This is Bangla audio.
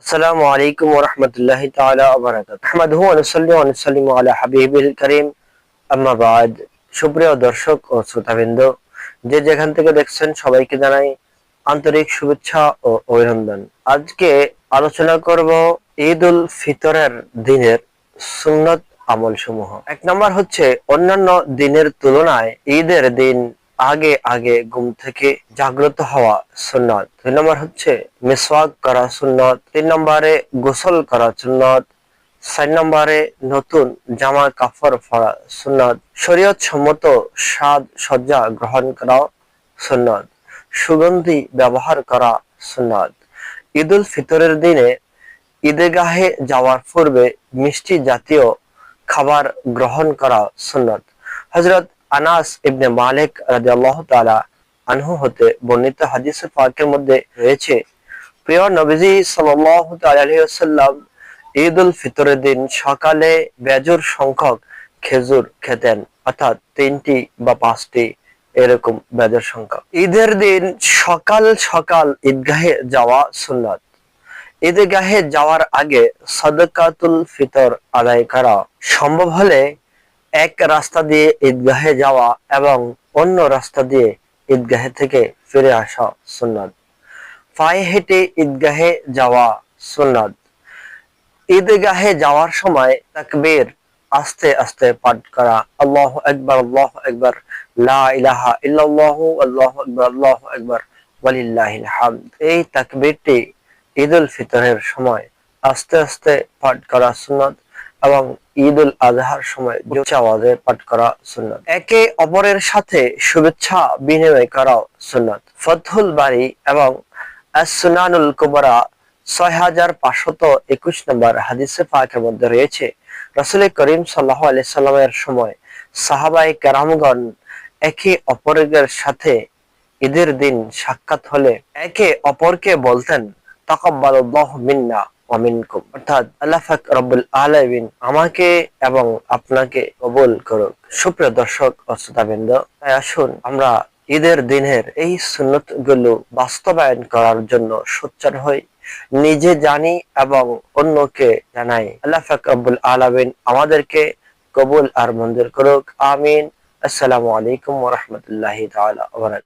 আসসালামু আলাইকুম ওয়া রাহমাতুল্লাহি তাআলা ওয়া বারাকাতুহু। আহমাদুহু ওয়া নুসাল্লি ওয়া নুসাল্লিমু আলা হাবিবিল কারীম, আম্মা বা'দ। সুপ্রিয় দর্শক ও শ্রোতাবৃন্দ, যে যেখান থেকে দেখছেন সবাইকে জানাই আন্তরিক শুভেচ্ছা ও অভিনন্দন। আজকে আলোচনা করব ঈদ উল ফিতরের দিনের সুন্নত আমল সমূহ। এক নম্বর হচ্ছে অন্যান্য দিনের তুলনায় ঈদের দিন আগে আগে ঘুম থেকে জাগ্রত হওয়া সুন্নত। 2 নম্বর হচ্ছে মিসওয়াক করা সুন্নত। 3 নম্বরে গোসল করা সুন্নত। 4 নম্বরে নতুন জামা কাপড় পরা সুন্নত। শরীয়ত সম্মত সাজ সজ্জা গ্রহণ করা সুন্নত। সুগন্ধি ব্যবহার করা সুন্নত। ঈদ উল ফিতরের দিনে ঈদগাহে যাওয়ার পূর্বে মিষ্টি জাতীয় খাবার গ্রহণ করা সুন্নত। হযরত আনাস ইবনে মালিক রাদিয়াল্লাহু তাআলা আনহু হতে বর্ণিত হাদিসে পাকের মধ্যে রয়েছে, প্রিয় নবীজি সাল্লাল্লাহু তাআলা আলাইহি ওয়াসাল্লাম ঈদ উল ফিতরের দিন সকালে বেজোর সংখ্যক খেজুর খেতেন, অর্থাৎ 3টি বা 5টি, এরকম বেজোর সংখ্যক। ঈদের দিন সকাল সকাল ঈদগাহে যাওয়া সুন্নত। ঈদগাহে যাওয়ার আগে সাদকাতুল ফিতর আদায় করা, সম্ভব হলে এক রাস্তা দিয়ে ঈদগাহে যাওয়া এবং অন্য রাস্তা দিয়ে ঈদগাহে থেকে ফিরে আসা সুন্নত। পায়ে হেঁটে ঈদগাহে যাওয়া সুন্নত। ঈদগাহে যাওয়ার সময় তাকবীর আস্তে আস্তে পাঠ করা, আল্লাহু আকবার আল্লাহু আকবার, লা ইলাহা ইল্লাল্লাহু আল্লাহু আকবার আল্লাহু আকবার ওয়ালিল্লাহিল হামদ। এই তাকবীরটি ঈদ উল ফিতরের সময় আস্তে আস্তে পাঠ করা সুন্নত এবং ঈদ উল আজহার সময় উচ্চ আওয়াজে পাঠ করা সুন্নত। একে অপরের সাথে শুভেচ্ছা বিনিময় করা সুন্নত। ফাতহুল বারী এবং আস-সুনানুল কুবরা 6521 নম্বর হাদিসে পাকের মধ্যে রয়েছে, রাসূল করিম সাল্লাল্লাহু আলাইহি সাল্লামের সময় সাহাবায়ে কেরামগণ একে অপরের সাথে ঈদের দিন সাক্ষাৎ হলে একে অপরকে বলতেন, তাকাব্বালাল্লাহু মিন্না ওয়া মিনকুম, অর্থাৎ আল্লাহ পাক রব্বুল আলামিন আমাকে এবং আপনাকে কবুল করুক। সুপ্রিয় দর্শক ও শ্রোতাবৃন্দ, তাই আসুন আমরা ঈদের দিনের এই সুন্নতগুলো বাস্তবায়ন করার জন্য সোচ্চার হই, নিজে জানি এবং অন্যকে জানাই। আল্লাহ পাক রব্বুল আলামিন আমাদেরকে কবুল আর মঞ্জুর করুক, আমিন। আসসালামু আলাইকুম ওয়া রাহমাতুল্লাহি তাআলা ওয়া বারাকাতুহু।